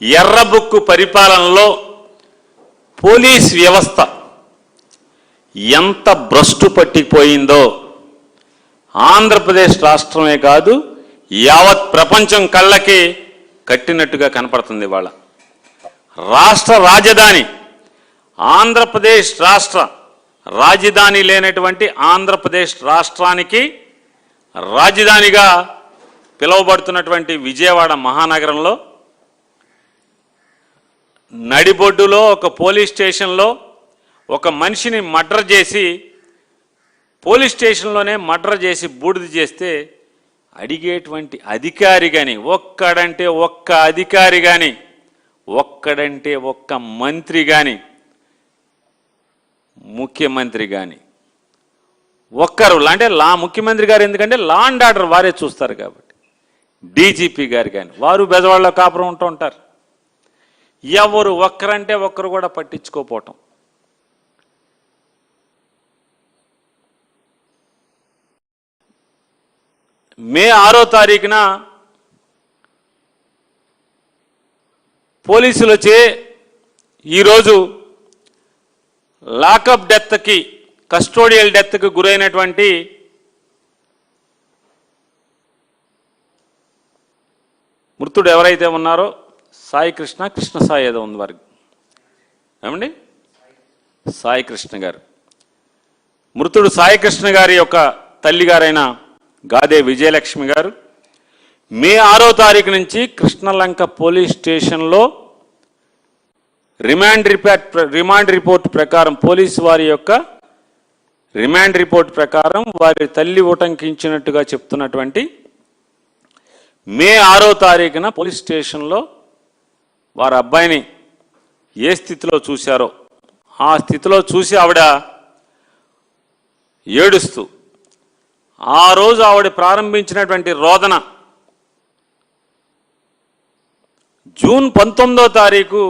ఎర్రబుక్కు పరిపాలనలో పోలీస్ వ్యవస్థ ఎంత భ్రష్టు పట్టిపోయిందో ఆంధ్రప్రదేశ్ రాష్ట్రమే కాదు యావత్ ప్రపంచం కళ్ళకి కట్టినట్టుగా కనపడుతుంది. వాళ్ళ రాష్ట్ర రాజధాని ఆంధ్రప్రదేశ్ రాష్ట్ర రాజధాని లేనటువంటి ఆంధ్రప్రదేశ్ రాష్ట్రానికి రాజధానిగా పిలువబడుతున్నటువంటి విజయవాడ మహానగరంలో నడిబొడ్డులో ఒక పోలీస్ స్టేషన్లో ఒక మనిషిని మర్డర్ చేసి పోలీస్ స్టేషన్లోనే మర్డర్ చేసి బూడిద చేస్తే అడిగేటువంటి అధికారి కానీ ఒక్కడంటే ఒక్క అధికారి కానీ ఒక్కడంటే ఒక్క మంత్రి కానీ ముఖ్యమంత్రి కానీ ఒక్కరు అంటే ముఖ్యమంత్రి గారు ఎందుకంటే లా అండ్ ఆర్డర్ వారే చూస్తారు కాబట్టి డీజీపీ గారు కానీ వారు బెజవాడలో కాపురం ఉంటూ ఉంటారు. ఎవరు ఒక్కరంటే ఒక్కరు కూడా పట్టించుకోపోవటం. మే 6వ తారీఖున పోలీసులు వచ్చి ఈరోజు లాకప్ డెత్కి కస్టోడియల్ డెత్కి గురైనటువంటి మృతుడు ఎవరైతే ఉన్నారో సాయి కృష్ణ సాయి ఏదో ఉంది వారికి ఏమండి సాయి కృష్ణ గారు మృతుడు సాయి కృష్ణ గారి యొక్క తల్లిగారైన గాదే విజయలక్ష్మి గారు మే 6వ తారీఖు నుంచి కృష్ణలంక పోలీస్ స్టేషన్లో రిమాండ్ రిపోర్ట్ ప్రకారం పోలీసు వారి యొక్క రిమాండ్ రిపోర్ట్ ప్రకారం వారి తల్లి ఉటంకించినట్టుగా చెప్తున్నటువంటి మే 6వ తారీఖున పోలీస్ స్టేషన్లో వారి అబ్బాయిని ఏ స్థితిలో చూశారో ఆ స్థితిలో చూసి ఆవిడ ఏడుస్తూ ఆ రోజు ఆవిడ ప్రారంభించినటువంటి రోదన జూన్ 19వ తారీఖు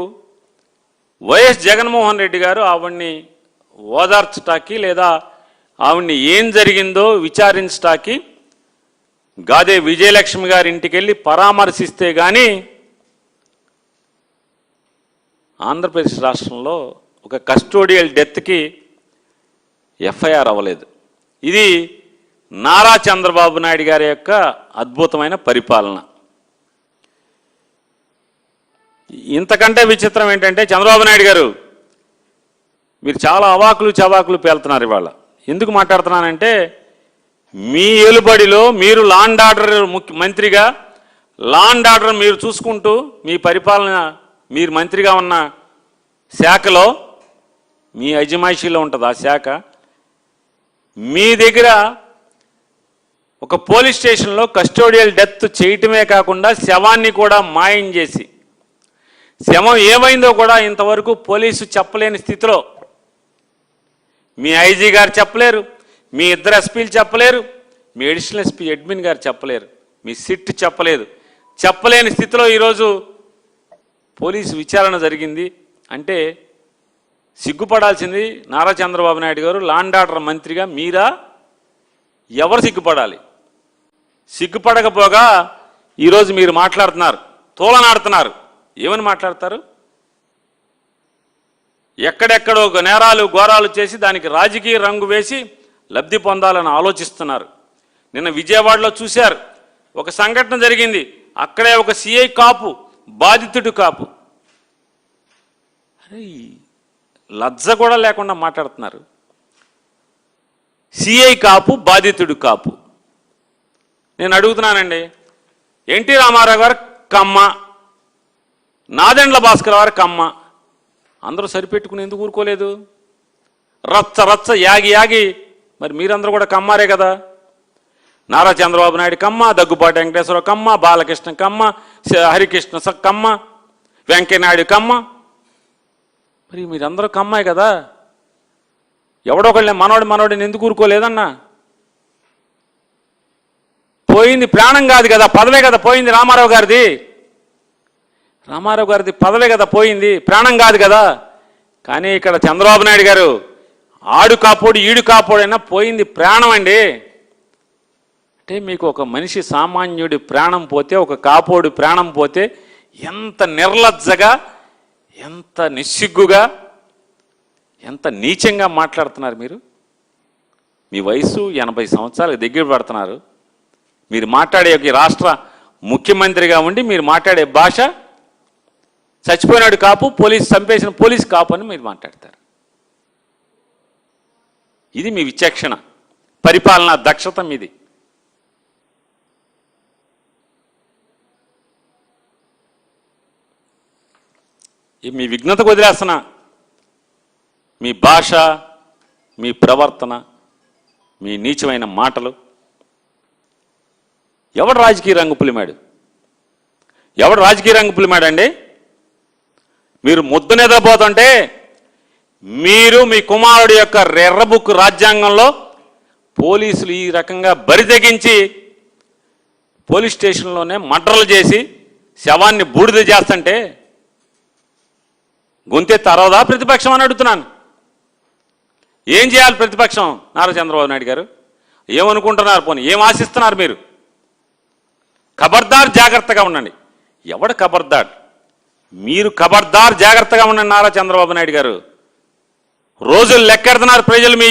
వైఎస్ జగన్మోహన్ రెడ్డి గారు ఆవిడ్ని ఓదార్చటానికి లేదా ఆవిడ్ని ఏం జరిగిందో విచారించటానికి గాదే విజయలక్ష్మి గారి ఇంటికి వెళ్ళి పరామర్శిస్తే కానీ ఆంధ్రప్రదేశ్ రాష్ట్రంలో ఒక కస్టోడియల్ డెత్కి ఎఫ్ఐఆర్ అవ్వలేదు. ఇది నారా చంద్రబాబు నాయుడు గారి యొక్క అద్భుతమైన పరిపాలన. ఇంతకంటే విచిత్రం ఏంటంటే చంద్రబాబు నాయుడు గారు మీరు చాలా అవాకులు చవాకులు పేలుతున్నారు ఇవాళ. ఎందుకు మాట్లాడుతున్నానంటే మీ ఏలుబడిలో మీరు లా అండ్ ఆర్డర్ మంత్రిగా లా అండ్ ఆర్డర్ మీరు చూసుకుంటూ మీ పరిపాలన మీరు మంత్రిగా ఉన్న శాఖలో మీ అజమాయిషీలో ఉంటుంది ఆ శాఖ. మీ దగ్గర ఒక పోలీస్ స్టేషన్లో కస్టోడియల్ డెత్ చేయటమే కాకుండా శవాన్ని కూడా మాయం చేసి శవం ఏమైందో కూడా ఇంతవరకు పోలీసు చెప్పలేని స్థితిలో మీ ఐజీ గారు చెప్పలేరు, మీ ఇద్దరు ఎస్పీలు చెప్పలేరు, మీ అడిషనల్ ఎస్పీ అడ్మిన్ గారు చెప్పలేరు, మీ సిట్ చెప్పలేదు. చెప్పలేని స్థితిలో ఈరోజు పోలీసు విచారణ జరిగింది అంటే సిగ్గుపడాల్సింది నారా చంద్రబాబు నాయుడు గారు లా అండ్ ఆర్డర్ మంత్రిగా మీరా? ఎవరు సిగ్గుపడాలి? సిగ్గుపడకపోగా ఈరోజు మీరు మాట్లాడుతున్నారు, తోలనాడుతున్నారు. ఏమని మాట్లాడతారు? ఎక్కడెక్కడో నేరాలు ఘోరాలు చేసి దానికి రాజకీయ రంగు వేసి లబ్ధి పొందాలని ఆలోచిస్తున్నారు. నిన్న విజయవాడలో చూశారు, ఒక సంఘటన జరిగింది. అక్కడే ఒక సిఐ కాపు బాధితుడు కాపు. అరే లజ్జ కూడా లేకుండా మాట్లాడుతున్నారు. సిఐ కాపు బాధితుడు కాపు. నేను అడుగుతున్నానండి, ఎన్టీ రామారావు గారు కమ్మ, నాదెండ్ల భాస్కర్ గారు కమ్మ, అందరూ సరిపెట్టుకుని ఎందుకు ఊరుకోలేదు? రచ్చ రచ్చ యాగి యాగి మరి మీరందరూ కూడా కమ్మారే కదా. నారా చంద్రబాబు నాయుడు కమ్మ, దగ్గుబాటి వెంకటేశ్వరరావు కమ్మ, బాలకృష్ణ కమ్మ, హరికృష్ణ కమ్మ, వెంకయ్యనాయుడు కమ్మ. మరి మీరందరూ కమ్మాయి కదా. ఎవడొకళ్ళని మనోడిని ఎందుకు ఊరుకోలేదన్నా? పోయింది ప్రాణం కాదు కదా, పదవే కదా పోయింది. రామారావు గారిది పదవే కదా పోయింది, ప్రాణం కాదు కదా. కానీ ఇక్కడ చంద్రబాబు నాయుడు గారు ఆడు కాపోడు ఈడు కాపోడైనా పోయింది ప్రాణం అండి. అంటే మీకు ఒక మనిషి సామాన్యుడి ప్రాణం పోతే, ఒక కాపోడు ప్రాణం పోతే ఎంత నిర్లజ్జగా, ఎంత నిస్సిగ్గుగా, ఎంత నీచంగా మాట్లాడుతున్నారు మీరు. మీ వయసు 80 సంవత్సరాలకు దగ్గర పడుతున్నారు. మీరు మాట్లాడే ఒక రాష్ట్ర ముఖ్యమంత్రిగా ఉండి మీరు మాట్లాడే భాష చచ్చిపోయినాడు కాపు, పోలీసు చంపేసిన పోలీసు కాపు అని మీరు మాట్లాడతారు. ఇది మీ విచక్షణ, పరిపాలనా దక్షత మీది. మీ విఘ్నతకు వదిలేస్తున్న మీ భాష, మీ ప్రవర్తన, మీ నీచమైన మాటలు. ఎవడు రాజకీయ రంగు పులిమాడు? ఎవడు రాజకీయ రంగు పులిమాడండి? మీరు ముద్దు నిద్రపోతుంటే మీరు మీ కుమారుడి యొక్క రెర్రబుక్ రాజ్యాంగంలో పోలీసులు ఈ రకంగా బరితెగించి పోలీస్ స్టేషన్లోనే మర్డర్లు చేసి శవాన్ని బూడిద చేస్తుంటే గొంతె తరవదా ప్రతిపక్షం అని అడుగుతున్నాను. ఏం చేయాలి ప్రతిపక్షం? నారా చంద్రబాబు నాయుడు గారు ఏమనుకుంటున్నారు? పోనీ ఏం ఆశిస్తున్నారు మీరు? ఖబర్దార్, జాగ్రత్తగా ఉండండి. ఎవడు ఖబర్దార్? మీరు ఖబర్దార్, జాగ్రత్తగా ఉండండి. నారా చంద్రబాబు నాయుడు గారు రోజులు లెక్కెడుతున్నారు ప్రజలు. మీ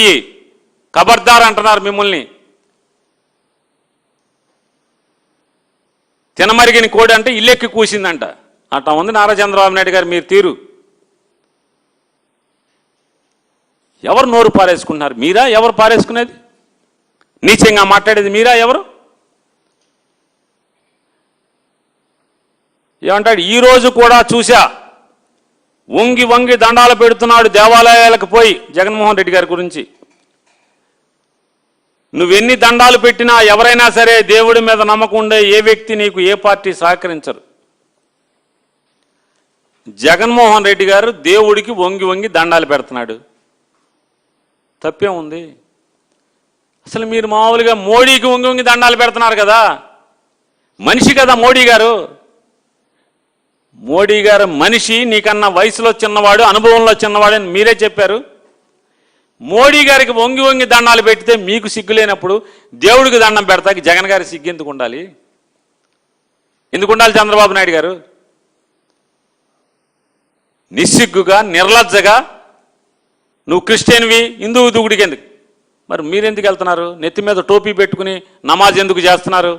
ఖబర్దార్ అంటున్నారు మిమ్మల్ని. తినమరిగిన కోడి అంటే ఇల్లెక్కి కూసిందంట. అట్లా ఉంది నారా చంద్రబాబు నాయుడు గారు మీరు తీరు. ఎవరు నోరు పారేసుకుంటున్నారు? మీరా? ఎవరు పారేసుకునేది? నీచంగా మాట్లాడేది మీరా? ఎవరు? ఏమంటాడు? ఈరోజు కూడా చూసా, వంగి వంగి దండాలు పెడుతున్నాడు దేవాలయాలకు పోయి జగన్మోహన్ రెడ్డి గారి గురించి. నువ్వెన్ని దండాలు పెట్టినా ఎవరైనా సరే దేవుడి మీద నమ్మకం ఉండే ఏ వ్యక్తి నీకు ఏ పార్టీ సహకరించరు. జగన్మోహన్ రెడ్డి గారు దేవుడికి వంగి వంగి దండాలు పెడుతున్నాడు. తప్పే ఉంది? అసలు మీరు మామూలుగా మోడీకి వంగి వంగి దండాలు పెడుతున్నారు కదా. మనిషి కదా మోడీ గారు. మోడీ గారు మనిషి, నీకన్నా వయసులో చిన్నవాడు, అనుభవంలో చిన్నవాడు అని మీరే చెప్పారు. మోడీ గారికి వంగి వంగి దండాలు పెడితే మీకు సిగ్గు లేనప్పుడు దేవుడికి దండం పెడతాకి జగన్ గారి సిగ్గు ఎందుకు ఉండాలి? ఎందుకు ఉండాలి చంద్రబాబు నాయుడు గారు? నిస్సిగ్గుగా, నిర్లజ్జగా నువ్వు క్రిస్టియన్వి, హిందువు దూకుడికి ఎందుకు? మరి మీరెందుకు వెళ్తున్నారు? నెత్తి మీద టోపీ పెట్టుకుని నమాజ్ ఎందుకు చేస్తున్నారు?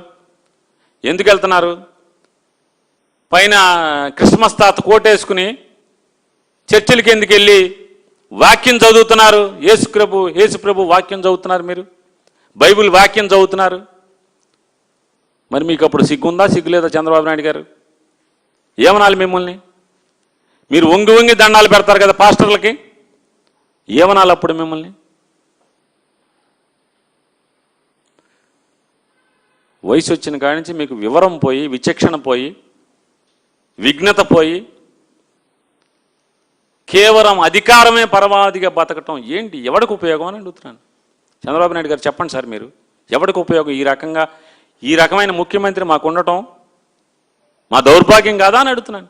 ఎందుకు వెళ్తున్నారు? పైన క్రిస్మస్ తాత కోటేసుకుని చర్చిలకి ఎందుకు వెళ్ళి వాక్యం చదువుతున్నారు? యేసుప్రభు వాక్యం చదువుతున్నారు. మీరు బైబిల్ వాక్యం చదువుతున్నారు. మరి మీకు అప్పుడు సిగ్గుందా, సిగ్గు లేదా చంద్రబాబు నాయుడు గారు? ఏమనాలి మిమ్మల్ని? మీరు వంగి వంగి దండాలు పెడతారు కదా పాస్టర్లకి, ఏమనాలి అప్పుడు మిమ్మల్ని? వయసు వచ్చిన కాడి నుంచి మీకు వివరం పోయి, విచక్షణ పోయి, విఘ్నత పోయి, కేవలం అధికారమే పరమావధిగా బతకటం ఏంటి? ఎవడికి ఉపయోగం అని అడుగుతున్నాను. చంద్రబాబు నాయుడు గారు చెప్పండి సార్, మీరు ఎవడికి ఉపయోగం? ఈ రకమైన ముఖ్యమంత్రి మాకు ఉండటం మా దౌర్భాగ్యం కాదా అని అడుగుతున్నాను.